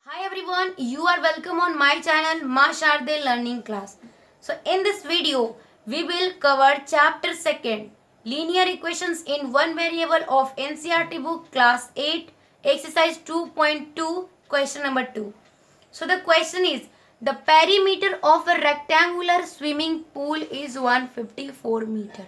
Hi everyone, you are welcome on my channel Ma Sharde Learning Class. So in this video, we will cover chapter 2nd, linear equations in one variable of NCERT book class 8, exercise 2.2, question number 2. So the question is, the perimeter of a rectangular swimming pool is 154 meter.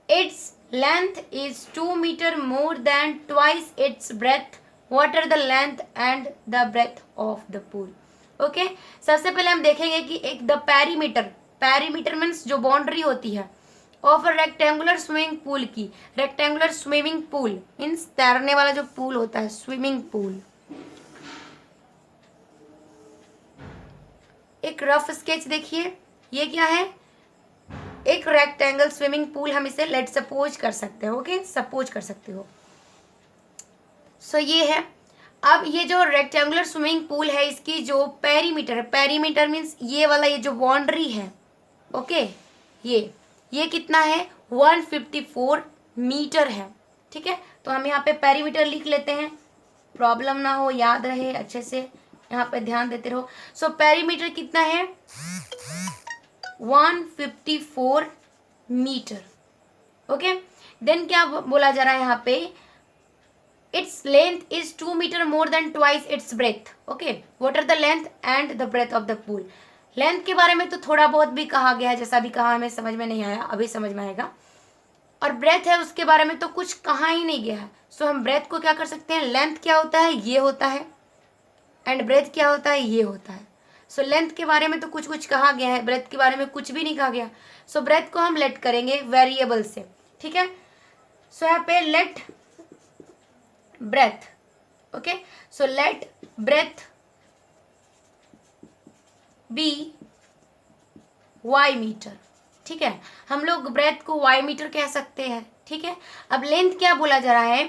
Its length is 2 meter more than twice its breadth. What are the length and the breadth of the pool? Okay सबसे पहले हम देखेंगे कि एक the perimeter means जो boundary होती है of a rectangular swimming pool की. रेक्टेंगुलर स्विमिंग पूल मीन्स तैरने वाला जो पूल होता है, स्विमिंग पूल. एक रफ स्केच देखिए, ये क्या है? एक रेक्टेंगल स्विमिंग पूल हम इसे लेट सपोज कर सकते हो. ओके, सपोज कर सकते हो. सो ये है. अब ये जो रेक्टेंगुलर स्विमिंग पूल है, इसकी जो पेरीमीटर है, पेरीमीटर मीन्स ये वाला, ये जो बाउंड्री है, ओके, ये कितना है? 154 मीटर है. ठीक है, तो हम यहाँ पे पेरीमीटर लिख लेते हैं, प्रॉब्लम ना हो, याद रहे अच्छे से, यहाँ पे ध्यान देते रहो. सो पेरीमीटर कितना है? 154 मीटर. ओके, देन क्या बोला जा रहा है यहाँ पे? Its length is 2 metre more than twice its breadth. Okay, what are the length and the breadth of the pool? Length के बारे में तो थोड़ा बहुत भी कहा गया है, जैसा भी कहा हमें समझ में नहीं आया, अभी समझ में आएगा. और ब्रेथ है, उसके बारे में तो कुछ कहा ही नहीं गया है. सो हम ब्रेथ को क्या कर सकते हैं? लेंथ क्या होता है? ये होता है. एंड ब्रेथ क्या होता है? ये होता है. सो लेंथ के बारे में तो कुछ कुछ कहा गया है, ब्रेथ के बारे में कुछ भी नहीं कहा गया. सो ब्रेथ को हम लेट करेंगे वेरिएबल से. ठीक है, सो यहाँ पे let breadth. Okay, so let breadth be y metre. ठीक है, हम लोग ब्रेथ को वाई मीटर कह सकते हैं. ठीक है, अब लेंथ क्या बोला जा रहा है?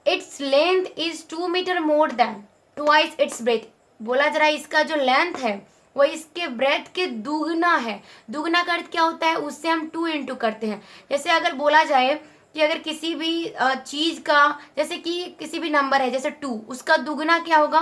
Its length is 2 metre more than twice its breadth. बोला जा रहा है इसका जो लेंथ है वो इसके ब्रेथ के दुगना है. दुगना का अर्थ क्या होता है? उससे हम 2 इंटू करते हैं. जैसे अगर बोला जाए कि अगर किसी भी चीज का, जैसे कि किसी भी नंबर है, जैसे 2, उसका दुगना क्या होगा?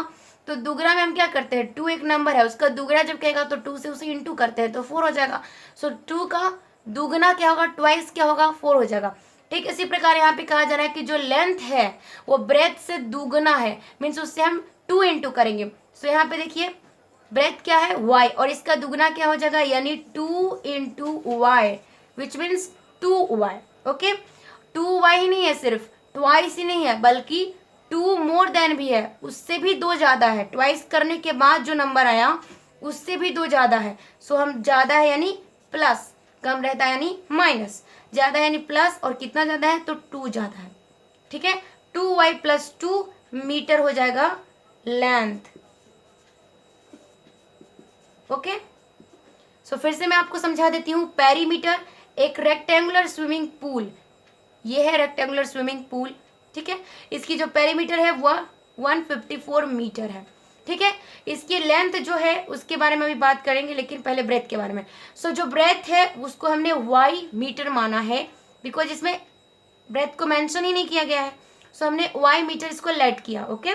तो दुगना में हम क्या करते हैं? 2 एक नंबर है, उसका दुगना जब कहेगा तो 2 से उसे इंटू करते हैं तो 4 हो जाएगा. सो 2 का दुगना क्या होगा? ट्वाइस क्या होगा? 4 हो जाएगा. ठीक, इसी प्रकार यहाँ पे कहा जा रहा है कि जो लेंथ है वो ब्रेथ से दुगना है, मीन्स उससे हम 2 इंटू करेंगे. सो यहाँ पे देखिए, ब्रेथ क्या है? y, और इसका दुगना क्या हो जाएगा? यानी 2 into y, which means 2y. Okay, 2y ही नहीं है, सिर्फ ट्वाइस ही नहीं है, बल्कि 2 मोर देन भी है, उससे भी 2 ज्यादा है. ट्वाइस करने के बाद जो नंबर आया उससे भी 2 ज्यादा है. सो हम ज्यादा है यानी प्लस, कम रहता है यानी माइनस, ज्यादा है यानी प्लस, और कितना ज्यादा है? तो 2 ज्यादा है. ठीक है, 2y प्लस 2 मीटर हो जाएगा लेंथ. ओके, सो फिर से मैं आपको समझा देती हूँ. पेरीमीटर एक रेक्टेंगुलर स्विमिंग पूल, ये है रेक्टेंगुलर स्विमिंग पूल. ठीक है, इसकी जो पेरीमीटर है वह 154 मीटर है. ठीक है, इसकी लेंथ जो है उसके बारे में भी बात करेंगे, लेकिन पहले ब्रेथ के बारे में. सो जो ब्रेथ है उसको हमने वाई मीटर माना है, बिकॉज इसमें ब्रेथ को मेंशन ही नहीं किया गया है. सो हमने वाई मीटर इसको लेट किया. ओके,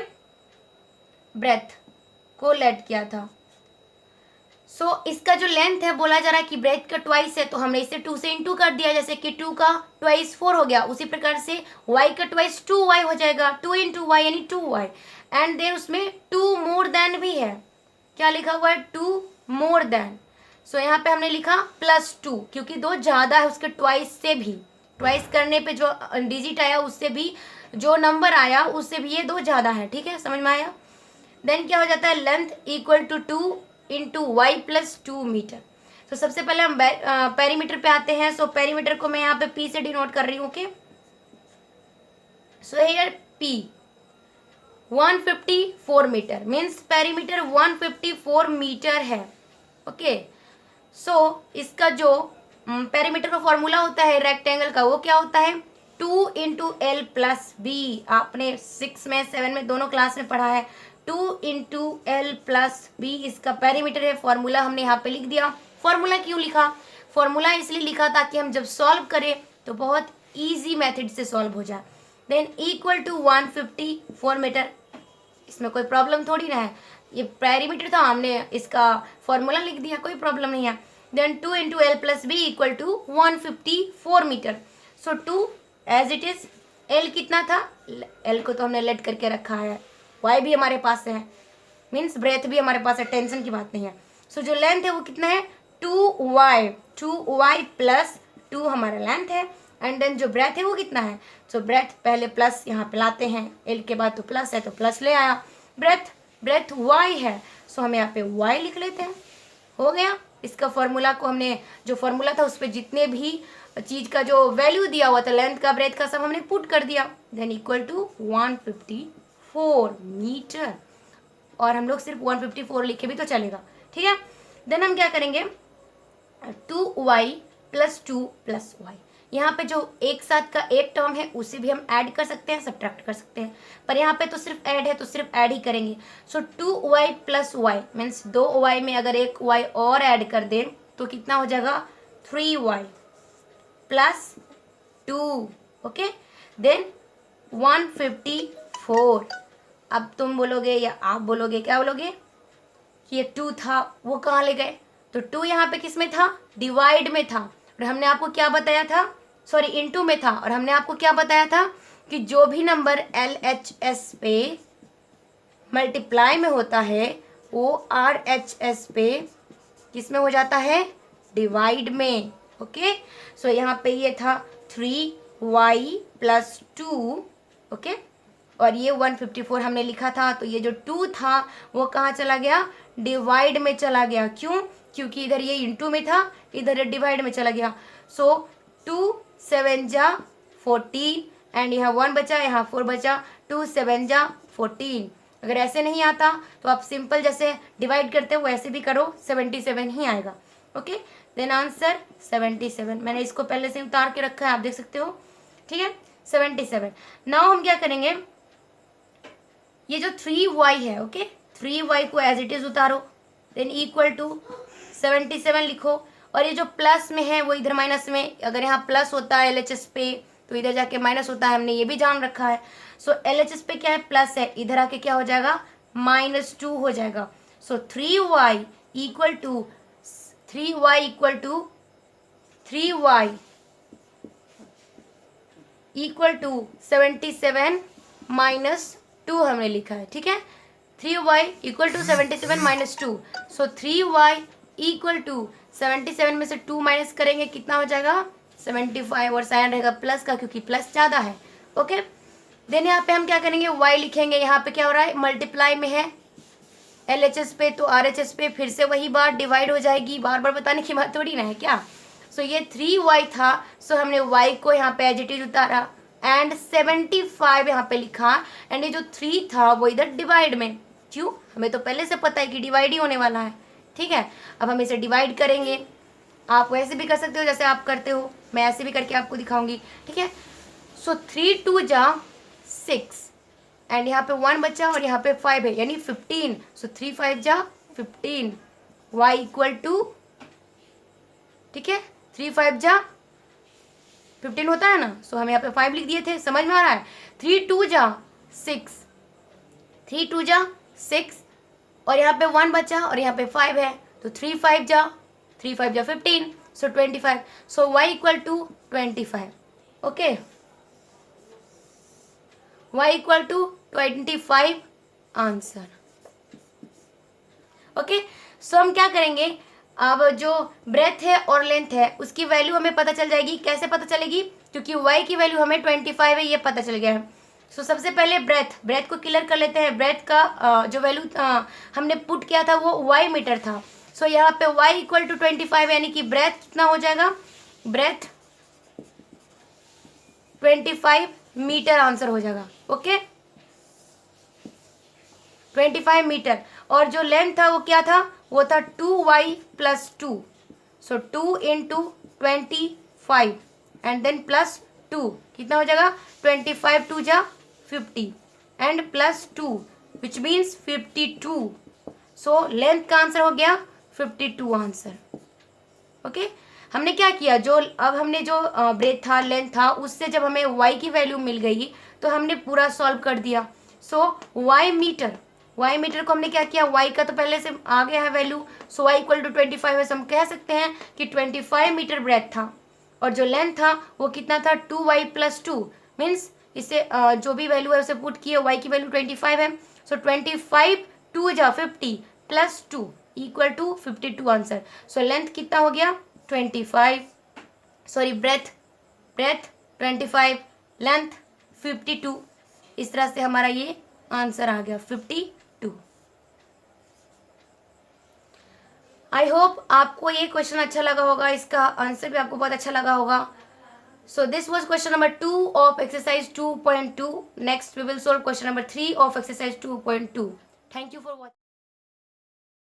ब्रेथ को लेट किया था. सो इसका जो लेंथ है, बोला जा रहा है कि ब्रेथ का ट्वाइस है, तो हमने इसे 2 से इंटू कर दिया. जैसे कि 2 का ट्वाइस 4 हो गया, उसी प्रकार से y का ट्वाइस 2y हो जाएगा. 2 इंटू वाई यानी 2y. एंड देन उसमें 2 मोर देन भी है. क्या लिखा हुआ है? 2 मोर देन. सो यहाँ पे हमने लिखा +2, क्योंकि 2 ज्यादा है उसके ट्वाइस से भी. ट्वाइस करने पे जो डिजिट आया उससे भी, जो नंबर आया उससे भी ये 2 ज्यादा है. ठीक है, समझ में आया? देन क्या हो जाता है? Length equal to 2 into y plus 2 metre. तो सबसे पहले हम पेरीमीटर पे आते हैं. सो पेरीमीटर को मैं यहाँ पे P से डिनोट कर रही हूँ. Okay, so here P 154 metre means perimeter 154 metre है. ओके, सो इसका जो पेरीमीटर का फॉर्मूला होता है रेक्टेंगल का, वो क्या होता है? 2 इंटू एल प्लस बी. आपने 6 में 7 में दोनों क्लास में पढ़ा है. 2 इंटू एल प्लस बी इसका पेरीमीटर है. फॉर्मूला हमने यहाँ पे लिख दिया. फॉर्मूला क्यों लिखा? फॉर्मूला इसलिए लिखा ताकि हम जब सॉल्व करें तो बहुत इजी मेथड से सॉल्व हो जाए. Then equal to 154 metre. इसमें कोई प्रॉब्लम थोड़ी ना है, ये पेरीमीटर था, हमने इसका फॉर्मूला लिख दिया, कोई प्रॉब्लम नहीं है। Then 2 into l plus b equal to 154 metre. So 2 as it is, l कितना था, एल को तो हमने लेट करके रखा है, वाई भी हमारे पास है, मीन्स ब्रेथ भी हमारे पास है, टेंशन की बात नहीं है। सो जो लेंथ है वो कितना है 2y प्लस 2 हमारा लेंथ है, एंड देन जो ब्रेथ है वो कितना है, सो ब्रेथ पहले प्लस यहाँ पे लाते हैं, एल के बाद तो प्लस है तो प्लस ले आया, ब्रेथ y है, सो हम यहाँ पे y लिख लेते हैं, हो गया। इसका फॉर्मूला को हमने, जो फॉर्मूला था उस पर जितने भी चीज़ का जो वैल्यू दिया हुआ था, लेंथ का ब्रेथ का, सब हमने पुट कर दिया, देन इक्वल टू 154 मीटर, और हम लोग सिर्फ 154 लिखे भी तो चलेगा, ठीक है। देन हम क्या करेंगे 2y प्लस 2 प्लस वाई, यहाँ पे जो एक साथ का एक टर्म है उसे भी हम ऐड कर सकते हैं, सब्ट्रैक्ट कर सकते हैं, पर यहाँ पे तो सिर्फ ऐड है तो सिर्फ ऐड ही करेंगे। सो 2y plus Y means 2y में अगर एक y और ऐड कर दें तो कितना हो जाएगा 3y प्लस 2, ओके। देन 154, अब तुम बोलोगे या आप बोलोगे, क्या बोलोगे कि ये 2 था वो कहाँ ले गए, तो 2 यहाँ पे किस में था, डिवाइड में था, और हमने आपको क्या बताया था, सॉरी इनटू में था, और हमने आपको क्या बताया था कि जो भी नंबर LHS पे मल्टीप्लाई में होता है वो RHS पे किस में हो जाता है, डिवाइड में, ओके। सो यहाँ पे ये था 3y प्लस 2, ओके, और ये 154 हमने लिखा था, तो ये जो 2 था वो कहाँ चला गया, डिवाइड में चला गया, क्यों, क्योंकि इधर ये इंटू में था, इधर डिवाइड में चला गया। सो 2 7 जा 14, एंड यहाँ 1 बचा, यहाँ 4 बचा, 2 7 जा 14। अगर ऐसे नहीं आता तो आप सिंपल जैसे डिवाइड करते हो वैसे भी करो, 77 ही आएगा, ओके। देन आंसर 77, मैंने इसको पहले से उतार के रखा है, आप देख सकते हो, ठीक है, 77। नाउ हम क्या करेंगे, ये जो 3y है, ओके, 3y को एज इट इज उतारो, देन इक्वल टू 77 लिखो, और ये जो प्लस में है वो इधर माइनस में, अगर यहाँ प्लस होता है LHS पे तो इधर जाके माइनस होता है, हमने ये भी जान रखा है। सो LHS पे क्या है, प्लस है, इधर आके क्या हो जाएगा, -2 हो जाएगा। So 3y equal to 3y equal to 77 -2 हमने लिखा है, ठीक है, 3y equal to 77 -2। So 3y equal to 77 में से 2 माइनस करेंगे कितना हो जाएगा 75, और साइन रहेगा प्लस का क्योंकि प्लस ज़्यादा है, ओके। देन यहाँ पे हम क्या करेंगे, y लिखेंगे, यहाँ पे क्या हो रहा है, मल्टीप्लाई में है LHS पे तो RHS पे फिर से वही बात डिवाइड हो जाएगी, बार बार बताने की बात थोड़ी ना है क्या। सो ये 3y था, सो हमने y को यहाँ पे एज इट इज उतारा, एंड 75 यहाँ पे लिखा, एंड ये जो 3 था वो इधर डिवाइड में, क्यों, हमें तो पहले से पता है कि डिवाइड ही होने वाला है, ठीक है। अब हम इसे डिवाइड करेंगे, आप वैसे भी कर सकते हो जैसे आप करते हो, मैं ऐसे भी करके आपको दिखाऊंगी, ठीक है। सो 3 2 जा 6, एंड यहाँ पे 1 बचा और यहाँ पे 5 है, यानी 15। सो 3 5 जा 15, y इक्वल टू, ठीक है, 3 5 जा 15 होता है ना, सो हम यहाँ पे 5 लिख दिए थे, समझ में आ रहा है। 3 2 जा 6, 3 2 जा 6, और यहाँ पे 1 बचा और यहाँ पे 5 है, तो 3 5 जा 15, so 25। So y equal to 25, okay, y equal to 25 answer, okay. So हम क्या करेंगे, अब जो ब्रेथ है और लेंथ है उसकी वैल्यू हमें पता चल जाएगी, कैसे पता चलेगी, क्योंकि y की वैल्यू हमें 25 है, ये पता चल गया है। सो सबसे पहले ब्रेथ को क्लियर कर लेते हैं। ब्रेथ का जो वैल्यू हमने पुट किया था वो y मीटर था। सो यहाँ पे y इक्वल टू 25, यानी कि ब्रेथ कितना हो जाएगा, ब्रेथ 25 मीटर आंसर हो जाएगा, ओके, 25 मीटर। और जो लेंथ था वो क्या था, वो था 2y plus 2, so 2 into 25 and then plus 2, कितना हो जाएगा 25 2 जा 50 and plus 2 which means 52। So length का आंसर हो गया 52 आंसर, ओके। हमने क्या किया, जो अब हमने जो ब्रेथ था लेंथ था उससे जब हमें y की वैल्यू मिल गई तो हमने पूरा सॉल्व कर दिया, सो वाई मीटर को हमने क्या किया, वाई का तो पहले से आ गया है value, so y equal to 25 है, हम कह सकते हैं कि 25 मीटर ब्रेथ था, और जो लेंथ था वो कितना था 2y + 2, मीन्स इसे जो भी वैल्यू है उसे पुट किए, y की वैल्यू 25 है, सो 25 2 जा 50 + 2 equal to 52 answer. So length कितना हो गया 25, सॉरी ब्रेथ 25, लेंथ 52, इस तरह से हमारा ये आंसर आ गया 52। आई होप आपको ये क्वेश्चन अच्छा लगा होगा, इसका आंसर भी आपको बहुत अच्छा लगा होगा। So this was question number 2 of exercise 2.2. Next we will solve question number 3 of exercise 2.2. Thank you for watching.